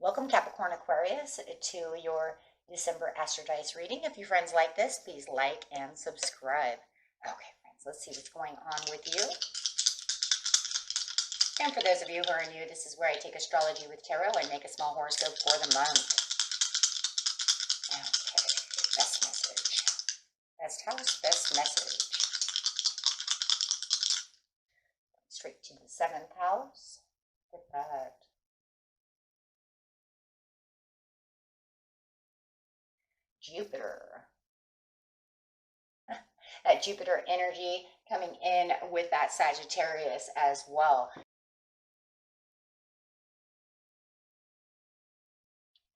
Welcome, Capricorn Aquarius, to your December Astrodice reading. If you friends like this, please like and subscribe. Okay, friends, let's see what's going on with you. And for those of you who are new, this is where I take astrology with tarot and make a small horoscope for the month. Okay, best message. Best house, best message. Straight to the 7th house. Look at that. Jupiter. That Jupiter energy coming in with that Sagittarius as well.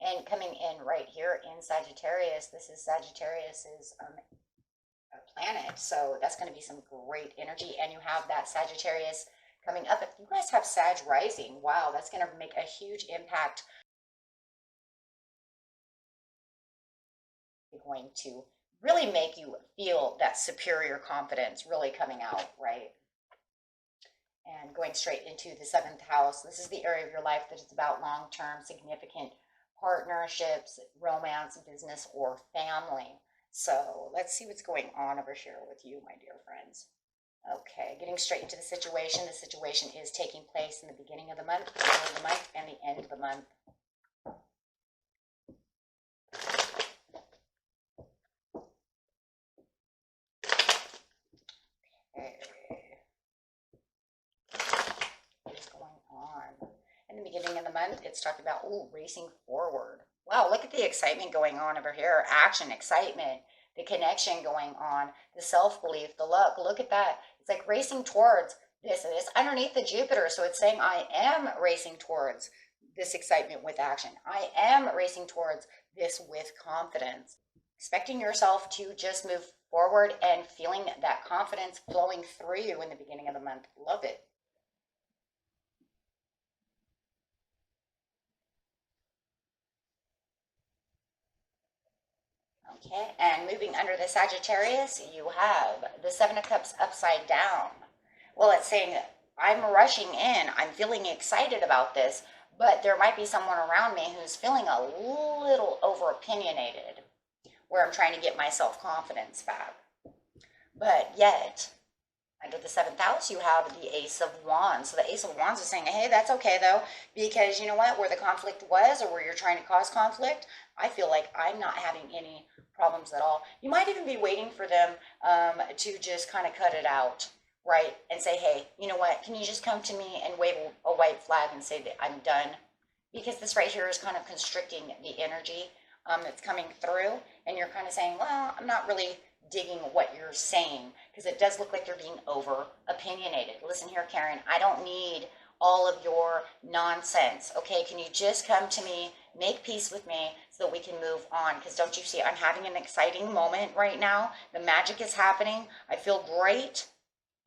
And coming in right here in Sagittarius, this is Sagittarius's planet. So that's going to be some great energy. And you have that Sagittarius coming up. If you guys have Sag rising, wow, that's going to make a huge impact. Going to really make you feel that superior confidence really coming out, right? And going straight into the 7th house, this is the area of your life that is about long-term significant partnerships, romance, business, or family. So let's see what's going on over here with you, my dear friends. Okay, getting straight into the situation. The situation is taking place in the beginning of the month, the middle of the month, and the end of the month. In the beginning of the month, it's talked about, racing forward. Wow, look at the excitement going on over here. Action, excitement, the connection going on, the self-belief, the luck. Look at that. It's like racing towards this. And it's underneath the Jupiter. So it's saying, I am racing towards this excitement with action. I am racing towards this with confidence. Expecting yourself to just move forward and feeling that confidence flowing through you in the beginning of the month. Love it. Okay, and moving under the Sagittarius, you have the 7 of Cups upside down. Well, it's saying, I'm rushing in. I'm feeling excited about this, but there might be someone around me who's feeling a little over-opinionated, where I'm trying to get my self-confidence back. But yet, under the 7th house, you have the Ace of Wands. So the Ace of Wands is saying, hey, that's okay, though, because you know what? Where the conflict was, or where you're trying to cause conflict, I feel like I'm not having any problems at all. You might even be waiting for them to just kind of cut it out, right? And say, hey, you know what? Can you just come to me and wave a white flag and say that I'm done? Because this right here is kind of constricting the energy that's coming through. And you're kind of saying, well, I'm not really digging what you're saying, because it does look like you're being over opinionated. Listen here, Karen, I don't need all of your nonsense. Okay, can you just come to me, make peace with me, so that we can move on? Because don't you see, I'm having an exciting moment right now. The magic is happening. I feel great.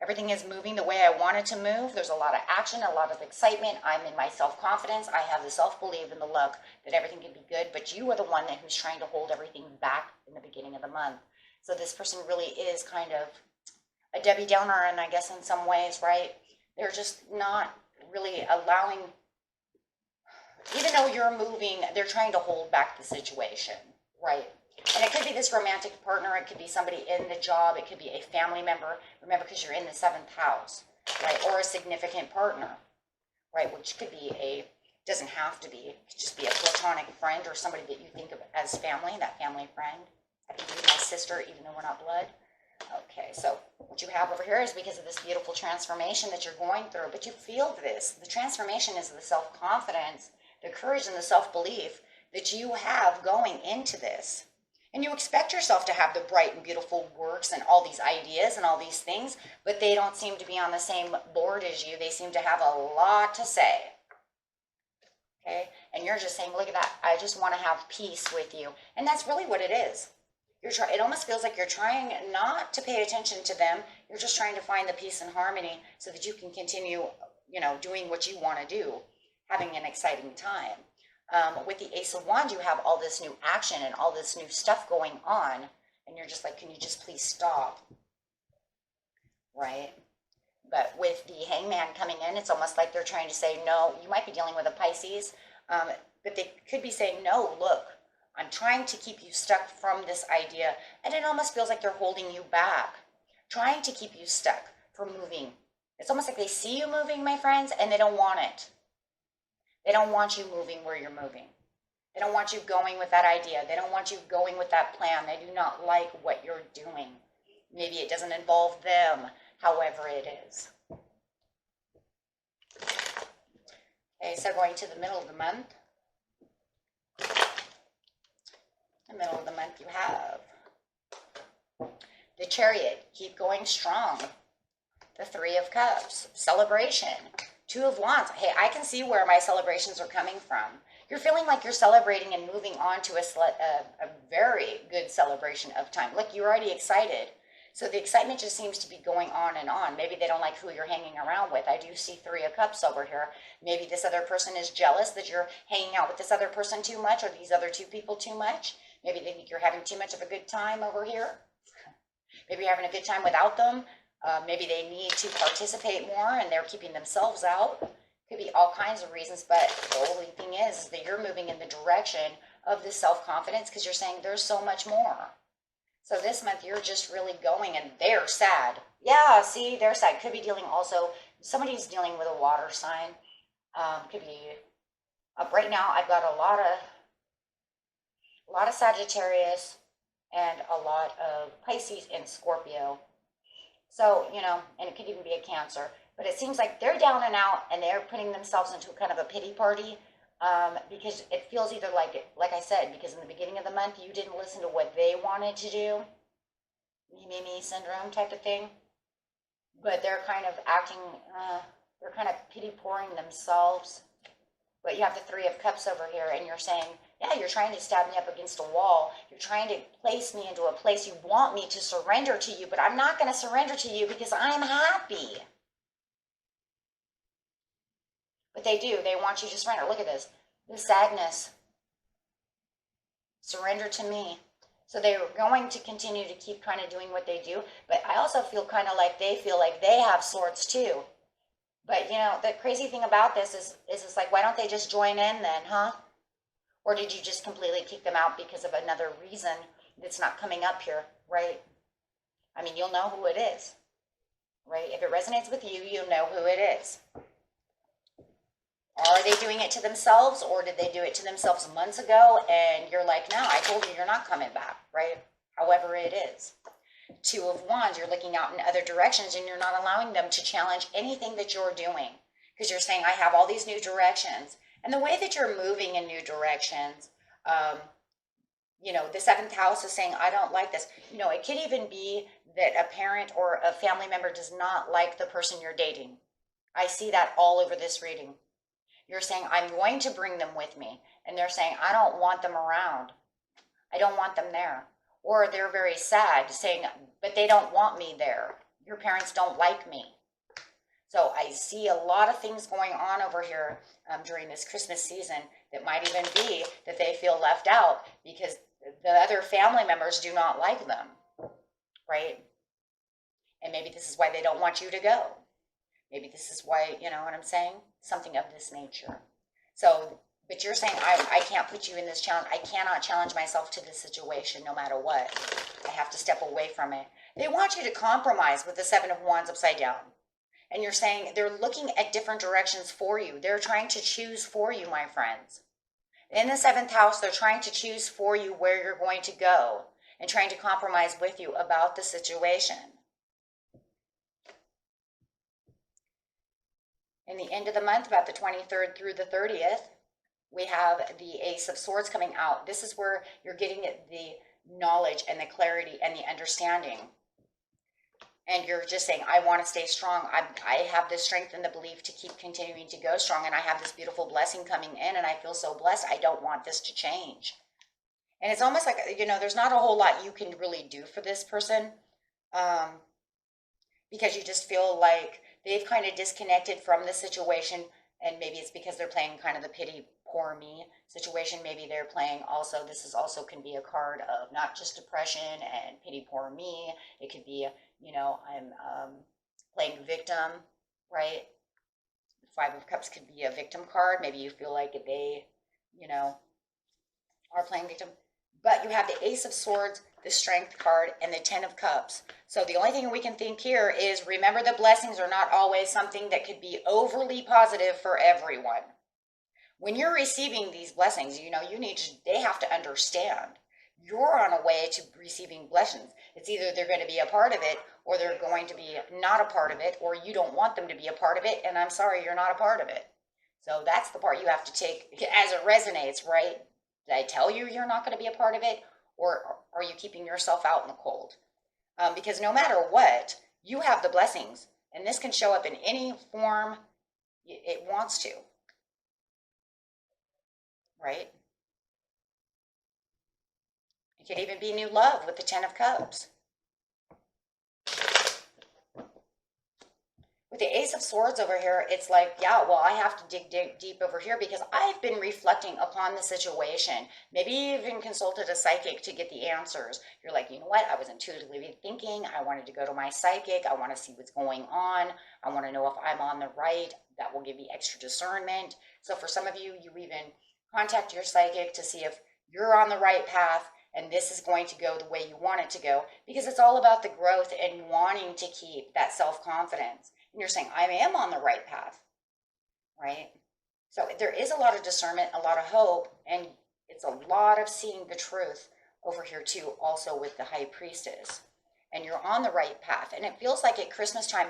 Everything is moving the way I want it to move. There's a lot of action, a lot of excitement. I'm in my self-confidence. I have the self-belief and the luck that everything can be good, but you are the one who's trying to hold everything back in the beginning of the month. So this person really is kind of a Debbie Downer, and I guess in some ways, right? They're just not really allowing, even though you're moving, they're trying to hold back the situation, right? And it could be this romantic partner. It could be somebody in the job. It could be a family member. Remember, because you're in the 7th house, right? Or a significant partner, right? Which could be doesn't have to be. It could just be a platonic friend or somebody that you think of as family, that family friend. I can be my sister, even though we're not blood. Okay, so what you have over here is because of this beautiful transformation that you're going through, but you feel this. The transformation is the self-confidence, the courage, and the self-belief that you have going into this. And you expect yourself to have the bright and beautiful works and all these ideas and all these things, but they don't seem to be on the same board as you. They seem to have a lot to say. Okay, and you're just saying, look at that. I just want to have peace with you. And that's really what it is. It almost feels like you're trying not to pay attention to them. You're just trying to find the peace and harmony so that you can continue, doing what you want to do, having an exciting time. With the Ace of Wands, you have all this new action and all this new stuff going on, and you're just like, can you just please stop? Right? But with the Hangman coming in, it's almost like they're trying to say, no, you might be dealing with a Pisces, But they could be saying, no, look, I'm trying to keep you stuck from this idea. And it almost feels like they're holding you back, trying to keep you stuck from moving. It's almost like they see you moving, my friends, and they don't want it. They don't want you moving where you're moving. They don't want you going with that idea. They don't want you going with that plan. They do not like what you're doing. Maybe it doesn't involve them, however it is. Okay, so going to the middle of the month. The middle of the month you have the Chariot. Keep going strong. The Three of Cups. Celebration. Two of Wands. Hey, I can see where my celebrations are coming from. You're feeling like you're celebrating and moving on to a very good celebration of time. Look, you're already excited. So the excitement just seems to be going on and on. Maybe they don't like who you're hanging around with. I do see Three of Cups over here. Maybe this other person is jealous that you're hanging out with this other person too much, or these other two people too much. Maybe they think you're having too much of a good time over here. Maybe you're having a good time without them. Maybe they need to participate more and they're keeping themselves out. Could be all kinds of reasons, but the only thing is that you're moving in the direction of this self-confidence because you're saying there's so much more. So this month you're just really going, and they're sad. Yeah, see, they're sad. Could be dealing also, somebody's dealing with a water sign. Could be, right now I've got a lot of Sagittarius and a lot of Pisces and Scorpio. So, you know, and it could even be a Cancer. But it seems like they're down and out and they're putting themselves into kind of a pity party because it feels either like I said, because in the beginning of the month, you didn't listen to what they wanted to do. Me syndrome type of thing. But they're kind of acting, they're kind of pity pouring themselves. But you have the Three of Cups over here and you're saying, yeah, you're trying to stab me up against a wall. You're trying to place me into a place you want me to surrender to you, but I'm not going to surrender to you because I'm happy. But they do. They want you to surrender. Look at this. The sadness. Surrender to me. So they're going to continue to keep kind of doing what they do. But I also feel kind of like they feel like they have swords too. But, you know, the crazy thing about this is it's like, why don't they just join in then, huh? Or did you just completely kick them out because of another reason that's not coming up here, right? I mean, you'll know who it is, right? If it resonates with you, you'll know who it is. Are they doing it to themselves, or did they do it to themselves months ago and you're like, no, I told you you're not coming back, right? However it is. Two of Wands, you're looking out in other directions and you're not allowing them to challenge anything that you're doing because you're saying, I have all these new directions. And the way that you're moving in new directions, you know, the seventh house is saying, I don't like this. You know, it could even be that a parent or a family member does not like the person you're dating. I see that all over this reading. You're saying, I'm going to bring them with me. And they're saying, I don't want them around. I don't want them there. Or they're very sad, saying, but they don't want me there. Your parents don't like me. So I see a lot of things going on over here during this Christmas season that might even be that they feel left out because the other family members do not like them, right? And maybe this is why they don't want you to go. Maybe this is why, you know what I'm saying? Something of this nature. So, but you're saying, I can't put you in this challenge. I cannot challenge myself to this situation no matter what. I have to step away from it. They want you to compromise with the Seven of Wands upside down. And you're saying they're looking at different directions for you. They're trying to choose for you, my friends. In the seventh house, they're trying to choose for you where you're going to go and trying to compromise with you about the situation. In the end of the month, about the 23rd through the 30th, we have the Ace of Swords coming out. This is where you're getting the knowledge and the clarity and the understanding. And you're just saying, I want to stay strong. I have the strength and the belief to keep continuing to go strong. And I have this beautiful blessing coming in. And I feel so blessed. I don't want this to change. And it's almost like, you know, there's not a whole lot you can really do for this person. Because you just feel like they've kind of disconnected from the situation. And maybe it's because they're playing kind of the pity, poor me situation. Maybe they're playing also, this is also can be a card of not just depression and pity, poor me. It could be, you know, I'm playing victim, right? The Five of Cups could be a victim card. Maybe you feel like they you know, are playing victim. But you have the Ace of Swords, the Strength card, and the Ten of Cups. So the only thing we can think here is, remember, the blessings are not always something that could be overly positive for everyone. When you're receiving these blessings, you know, they have to understand you're on a way to receiving blessings. It's either they're going to be a part of it, or they're going to be not a part of it, or you don't want them to be a part of it, and I'm sorry, you're not a part of it. So that's the part you have to take as it resonates, right? Did I tell you you're not going to be a part of it, or are you keeping yourself out in the cold? Because no matter what, you have the blessings, and this can show up in any form it wants to, right? It could even be new love with the Ten of Cups. With the Ace of Swords over here, it's like, yeah, well, I have to dig deep over here because I've been reflecting upon the situation. Maybe you even consulted a psychic to get the answers. You're like, you know what? I was intuitively thinking. I wanted to go to my psychic. I want to see what's going on. I want to know if I'm on the right. That will give you extra discernment. So for some of you, you even contact your psychic to see if you're on the right path and this is going to go the way you want it to go, because it's all about the growth and wanting to keep that self-confidence. And you're saying, I am on the right path, right? So there is a lot of discernment, a lot of hope, and it's a lot of seeing the truth over here too, also with the High Priestess. And you're on the right path. And it feels like at Christmas time,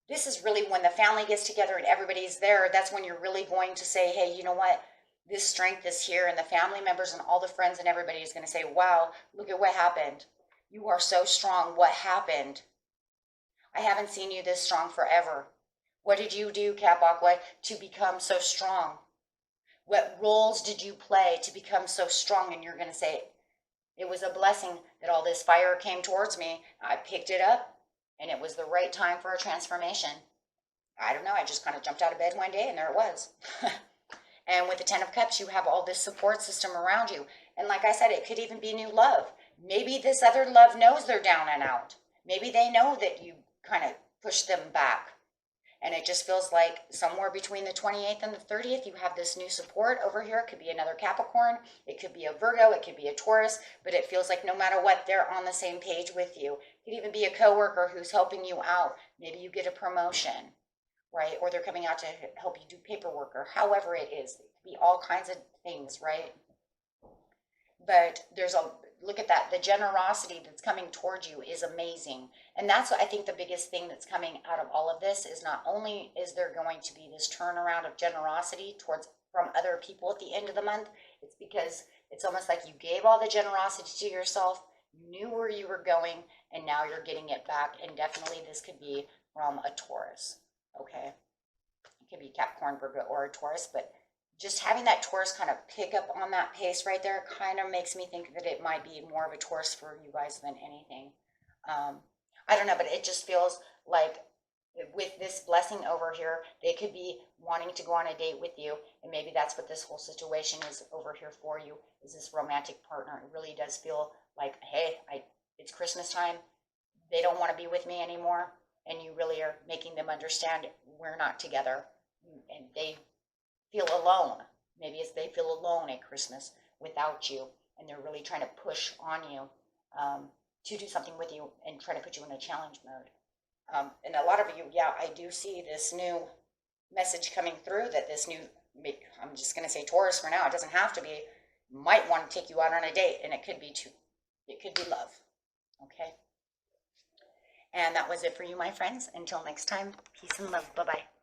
this is really when the family gets together and everybody's there. That's when you're really going to say, hey, you know what? This strength is here, and the family members and all the friends and everybody is going to say, wow, look at what happened. You are so strong. What happened? I haven't seen you this strong forever. What did you do, Cap Aqua, to become so strong? What roles did you play to become so strong? And you're going to say, it was a blessing that all this fire came towards me. I picked it up, and it was the right time for a transformation. I don't know. I just kind of jumped out of bed one day, and there it was. And with the Ten of Cups, you have all this support system around you. And like I said, it could even be new love. Maybe this other love knows they're down and out. Maybe they know that you kind of push them back. And it just feels like somewhere between the 28th and the 30th, you have this new support over here. It could be another Capricorn. It could be a Virgo. It could be a Taurus. But it feels like no matter what, they're on the same page with you. It could even be a coworker who's helping you out. Maybe you get a promotion, right? Or they're coming out to help you do paperwork, or however it is. It could be all kinds of things, right? But look at that. The generosity that's coming towards you is amazing. And that's what I think the biggest thing that's coming out of all of this is, not only is there going to be this turnaround of generosity from other people at the end of the month, it's because it's almost like you gave all the generosity to yourself, you knew where you were going, and now you're getting it back. And definitely this could be from a Taurus, okay? It could be Capricorn, Virgo, or a Taurus, but just having that Taurus kind of pick up on that pace right there kind of makes me think that it might be more of a Taurus for you guys than anything. I don't know, but it just feels like with this blessing over here, they could be wanting to go on a date with you, and maybe that's what this whole situation is over here for you, is this romantic partner. It really does feel like, hey, it's Christmas time. They don't want to be with me anymore, and you really are making them understand we're not together, and they feel alone. Maybe it's they feel alone at Christmas without you, and they're really trying to push on you to do something with you and try to put you in a challenge mode. And a lot of you, yeah, I do see this new message coming through that this new, I'm just going to say Taurus for now, it doesn't have to be, might want to take you out on a date, and it could be love. Okay? And that was it for you, my friends. Until next time, peace and love. Bye-bye.